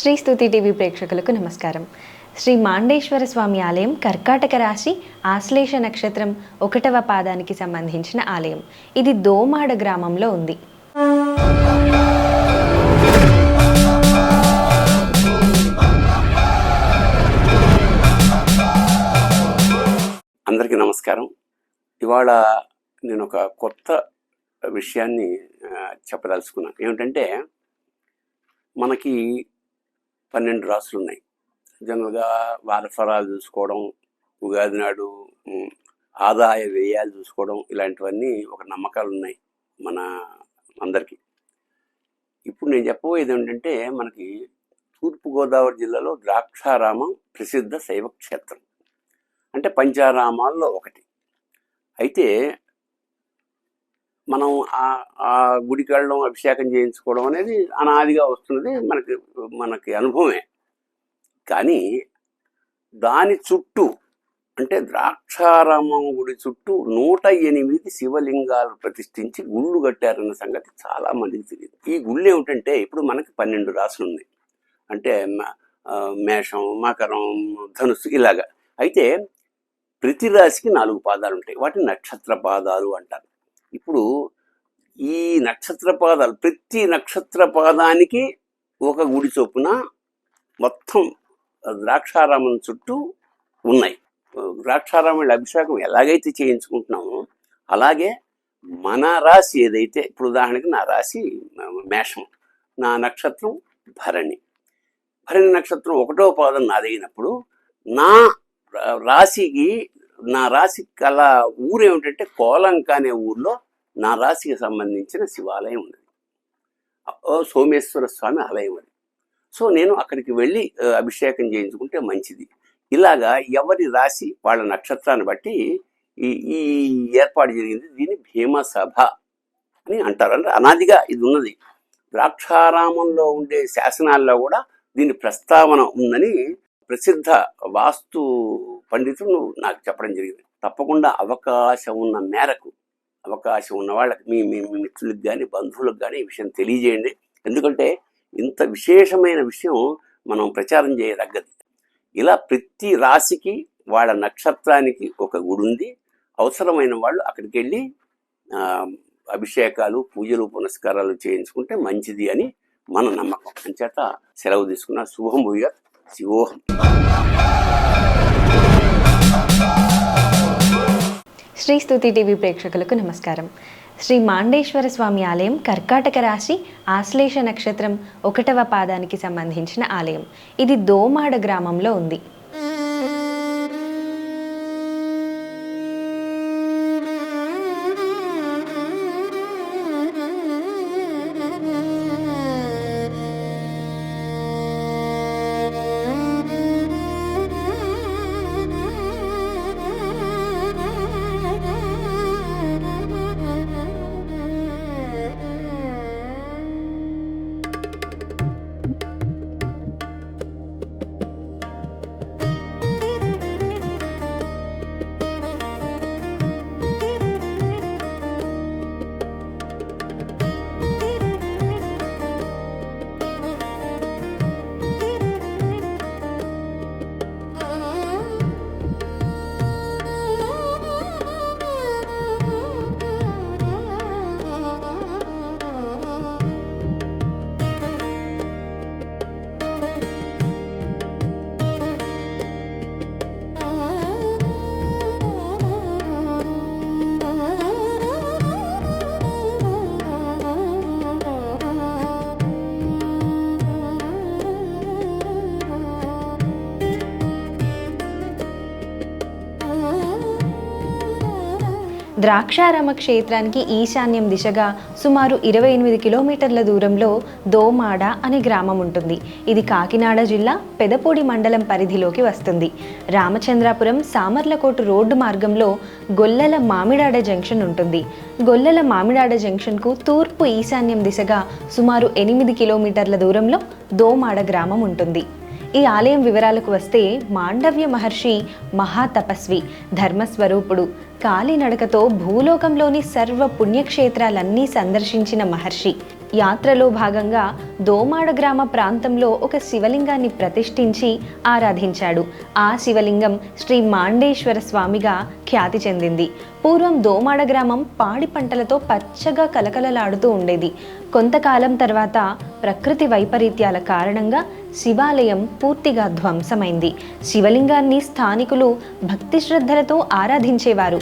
శ్రీ స్తుతి టీవీ ప్రేక్షకులకు నమస్కారం. శ్రీ మాండేశ్వర స్వామి ఆలయం కర్కాటక రాశి ఆశ్లేష నక్షత్రం 1వ పాదానికి సంబంధించిన ఆలయం. ఇది దోమాడ గ్రామంలో ఉంది. అందరికీ నమస్కారం. ఇవాళ నేను ఒక కొత్త విషయాన్ని చెప్పదలుచుకున్నాను. ఏమిటంటే, మనకి 12 రాసులు ఉన్నాయి. జనరల్గా వారఫలాలు చూసుకోవడం, ఉగాది నాడు ఆదాయ వ్యయాలు చూసుకోవడం, ఇలాంటివన్నీ ఒక నమ్మకాలు ఉన్నాయి మన అందరికీ. ఇప్పుడు నేను చెప్పబోయేది ఏంటంటే, మనకి తూర్పుగోదావరి జిల్లాలో ద్రాక్షారామం ప్రసిద్ధ శైవ క్షేత్రం, అంటే పంచారామాల్లో ఒకటి. అయితే మనం ఆ గుడికి వెళ్ళడం, అభిషేకం చేయించుకోవడం అనేది అనాదిగా వస్తున్నది, మనకి అనుభవమే. కానీ దాని చుట్టూ, అంటే ద్రాక్షారామం గుడి చుట్టూ 108 శివలింగాలు ప్రతిష్ఠించి గుళ్ళు కట్టారన్న సంగతి చాలా మందికి తెలియదు. ఈ గుళ్ళు ఏమిటంటే, ఇప్పుడు మనకి 12 రాసులు ఉన్నాయి. అంటే మేషం, మకరం, ధనుస్సు ఇలాగా. అయితే ప్రతి రాశికి 4 పాదాలు ఉంటాయి. వాటిని నక్షత్ర పాదాలు అంటారు. ఇప్పుడు ఈ నక్షత్ర పాదాలు, ప్రతి నక్షత్ర పాదానికి ఒక గుడి చొప్పున మొత్తం ద్రాక్షారామం చుట్టూ ఉన్నాయి. ద్రాక్షారామం అభిషేకం ఎలాగైతే చేయించుకుంటున్నామో, అలాగే మన రాశి ఏదైతే, ఇప్పుడు ఉదాహరణకి నా రాశి మేషం, నా నక్షత్రం భరణి. భరణి నక్షత్రం 1వ పాదం నాదైనప్పుడు నా రాశికి కల ఊరు ఏమిటంటే కోలంక అనే ఊర్లో నా రాశికి సంబంధించిన శివాలయం ఉంది. సోమేశ్వర స్వామి ఆలయం అది. సో నేను అక్కడికి వెళ్ళి అభిషేకం చేయించుకుంటే మంచిది. ఇలాగా ఎవరి రాశి వాళ్ళ నక్షత్రాన్ని బట్టి ఈ ఏర్పాటు జరిగింది. దీన్ని భీమసభ అని అంటారు. అంటే అనాదిగా ఇది ఉన్నది. ద్రాక్షారామంలో ఉండే శాసనాల్లో కూడా దీని ప్రస్తావన ఉందని ప్రసిద్ధ వాస్తు పండితులు నాకు చెప్పడం జరిగింది. తప్పకుండా అవకాశం ఉన్న మేరకు, అవకాశం ఉన్న వాళ్ళకి, మీ మిత్రులకు కానీ బంధువులకు కానీ ఈ విషయం తెలియజేయండి. ఎందుకంటే ఇంత విశేషమైన విషయం మనం ప్రచారం చేయదగ్గది. ఇలా ప్రతి రాశికి వాళ్ళ నక్షత్రానికి ఒక గుడి ఉంది. అవసరమైన వాళ్ళు అక్కడికి వెళ్ళి అభిషేకాలు, పూజలు, పునస్కారాలు చేయించుకుంటే మంచిది అని మన నమ్మకం. అంచేత సెలవు తీసుకున్న. శుభం భూయాత్. శివోహం. శ్రీ స్తుతి టీవీ ప్రేక్షకులకు నమస్కారం. శ్రీ మాండేశ్వర స్వామి ఆలయం కర్కాటక రాశి ఆశ్లేష నక్షత్రం 1వ పాదానికి సంబంధించిన ఆలయం. ఇది దోమాడ గ్రామంలో ఉంది. ద్రాక్షారామ క్షేత్రానికి ఈశాన్యం దిశగా సుమారు 28 కిలోమీటర్ల దూరంలో దోమాడ అనే గ్రామం ఉంటుంది. ఇది కాకినాడ జిల్లా పెదపూడి మండలం పరిధిలోకి వస్తుంది. రామచంద్రాపురం సామర్లకోట రోడ్డు మార్గంలో గొల్లల మామిడాడ జంక్షన్ ఉంటుంది. గొల్లల మామిడాడ జంక్షన్కు తూర్పు ఈశాన్యం దిశగా సుమారు 8 కిలోమీటర్ల దూరంలో దోమాడ గ్రామం ఉంటుంది. ఈ ఆలయం వివరాలకు వస్తే, మాండవ్య మహర్షి మహాతపస్వి, ధర్మస్వరూపుడు, కాలినడకతో భూలోకంలోని సర్వ పుణ్యక్షేత్రాలన్నీ సందర్శించిన మహర్షి. యాత్రలో భాగంగా దోమాడ గ్రామ ప్రాంతంలో ఒక శివలింగాన్ని ప్రతిష్ఠించి ఆరాధించాడు. ఆ శివలింగం శ్రీ మాండేశ్వర స్వామిగా ఖ్యాతి చెందింది. పూర్వం దోమాడ గ్రామం పాడి పంటలతో పచ్చగా కలకలలాడుతూ ఉండేది. కొంతకాలం తర్వాత ప్రకృతి వైపరీత్యాల కారణంగా శివాలయం పూర్తిగా ధ్వంసమైంది. శివలింగాన్ని స్థానికులు భక్తి శ్రద్ధలతో ఆరాధించేవారు.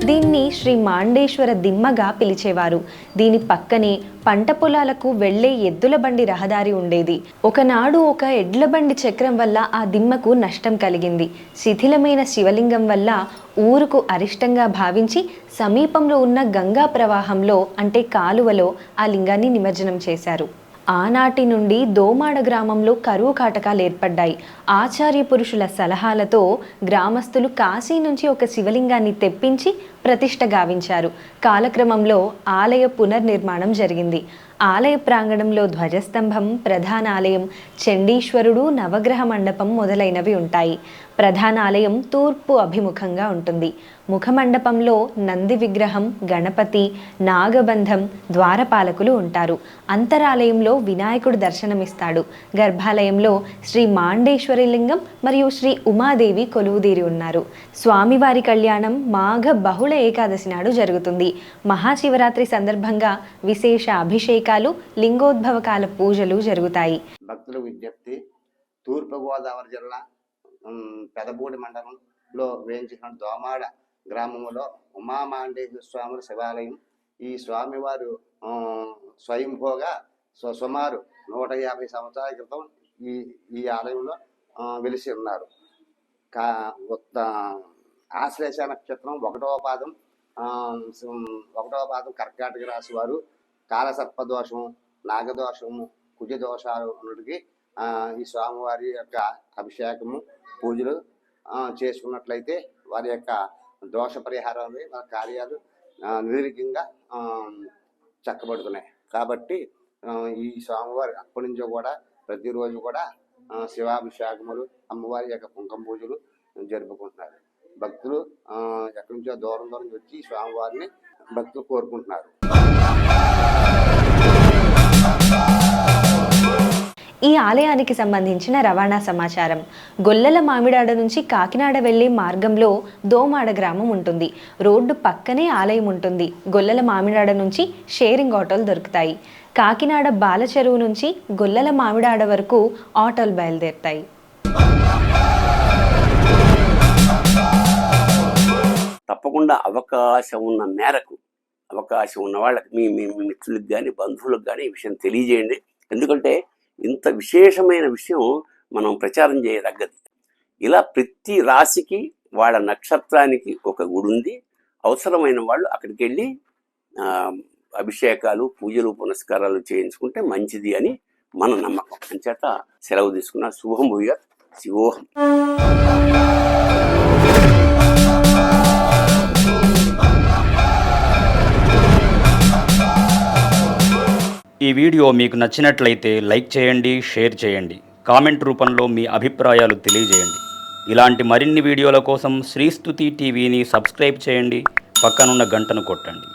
దీన్ని శ్రీ మాండేశ్వర దిమ్మగా పిలిచేవారు. దీని పక్కనే పంట పొలాలకు వెళ్లే ఎద్దుల బండి రహదారి ఉండేది. ఒకనాడు ఒక ఎడ్ల బండి చక్రం వల్ల ఆ దిమ్మకు నష్టం కలిగింది. శిథిలమైన శివలింగం వల్ల ఊరుకు అరిష్టంగా భావించి సమీపంలో ఉన్న గంగా ప్రవాహంలో అంటే కాలువలో ఆ లింగాన్ని నిమజ్జనం చేశారు. ఆనాటి నుండి దోమాడ గ్రామంలో కరువు కాటకాలు ఏర్పడ్డాయి. ఆచార్య పురుషుల సలహాలతో గ్రామస్తులు కాశీ నుంచి ఒక శివలింగాన్ని తెప్పించి ప్రతిష్ఠ గావించారు. కాలక్రమంలో ఆలయ పునర్నిర్మాణం జరిగింది. ఆలయ ప్రాంగణంలో ధ్వజస్తంభం, ప్రధాన ఆలయం, చండీశ్వరుడు, నవగ్రహ మండపం మొదలైనవి ఉంటాయి. ప్రధాన ఆలయం తూర్పు అభిముఖంగా ఉంటుంది. ముఖమండపంలో నంది విగ్రహం, గణపతి, నాగబంధం, ద్వారపాలకులు ఉంటారు. అంతరాలయంలో వినాయకుడు దర్శనమిస్తాడు. గర్భాలయంలో శ్రీ మాండేశ్వరి లింగం మరియు శ్రీ ఉమాదేవి కొలువుదీరి ఉన్నారు. స్వామివారి కళ్యాణం మాఘ బహుళ ఏకాదశి నాడు జరుగుతుంది. మహాశివరాత్రి సందర్భంగా విశేష అభిషేకాలు, లింగోద్భవకాల పూజలు జరుగుతాయి. భక్తుల విజ్ఞప్తి, తూర్పుగోదావరి జిల్లా పెదపూడి మండలంలో వేయించిన దోమాడ గ్రామంలో ఉమామాండేశ్వర స్వామి శివాలయం. ఈ స్వామివారు స్వయంభోగా సుమారు 150 సంవత్సరాల క్రితం ఈ ఆలయంలో వెలిసి ఉన్నారు. ఆశ్లేష నక్షత్రం 1వ పాదం కర్కాటక రాశి వారు కాలసర్పదోషము, నాగదోషము, కుజదోషాలు ఉన్నటికి ఈ స్వామివారి యొక్క అభిషేకము, పూజలు చేసుకున్నట్లయితే వారి యొక్క దోష పరిహారాలు, వారి కార్యాలు నిర్విఘ్నంగా చక్కబడుతున్నాయి. కాబట్టి ఈ స్వామివారి అప్పటి నుంచో కూడా ప్రతిరోజు కూడా శివాభిషేకములు, అమ్మవారి యొక్క కుంకుమ పూజలు జరుపుకుంటున్నారు. భక్తులు ఎక్కడి నుంచో దూరం వచ్చి స్వామివారిని భక్తులు కోరుకుంటున్నారు. ఈ ఆలయానికి సంబంధించిన రవాణా సమాచారం. గొల్లల మామిడాడ నుంచి కాకినాడ వెళ్లే మార్గంలో దోమాడ గ్రామం ఉంటుంది. రోడ్డు పక్కనే ఆలయం ఉంటుంది. గొల్లల మామిడాడ నుంచి షేరింగ్ ఆటోలు దొరుకుతాయి. కాకినాడ బాలచెరువు నుంచి గొల్లల మామిడాడ వరకు ఆటోలు బయలుదేరుతాయి. తప్పకుండా అవకాశం ఉన్న మేరకు, అవకాశం ఉన్న వాళ్ళకి, మీ మిత్రులకు కానీ బంధువులకు కానీ ఈ విషయం తెలియజేయండి. ఎందుకంటే ఇంత విశేషమైన విషయం మనం ప్రచారం చేయదగ్గది. ఇలా ప్రతి రాశికి వాళ్ళ నక్షత్రానికి ఒక గుడి ఉంది. అవసరమైన వాళ్ళు అక్కడికి వెళ్ళి అభిషేకాలు, పూజలు, పునస్కారాలు చేయించుకుంటే మంచిది అని మన నమ్మకం. అంచేత సెలవు తీసుకున్న శుభం భూయాత్. శివోహం. ఈ వీడియో మీకు నచ్చినట్లయితే లైక్ చేయండి, షేర్ చేయండి, కామెంట్ రూపంలో మీ అభిప్రాయాలు తెలియజేయండి. ఇలాంటి మరిన్ని వీడియోల కోసం శ్రీస్తుతి టీవీని సబ్స్క్రైబ్ చేయండి, పక్కనున్న గంటను కొట్టండి.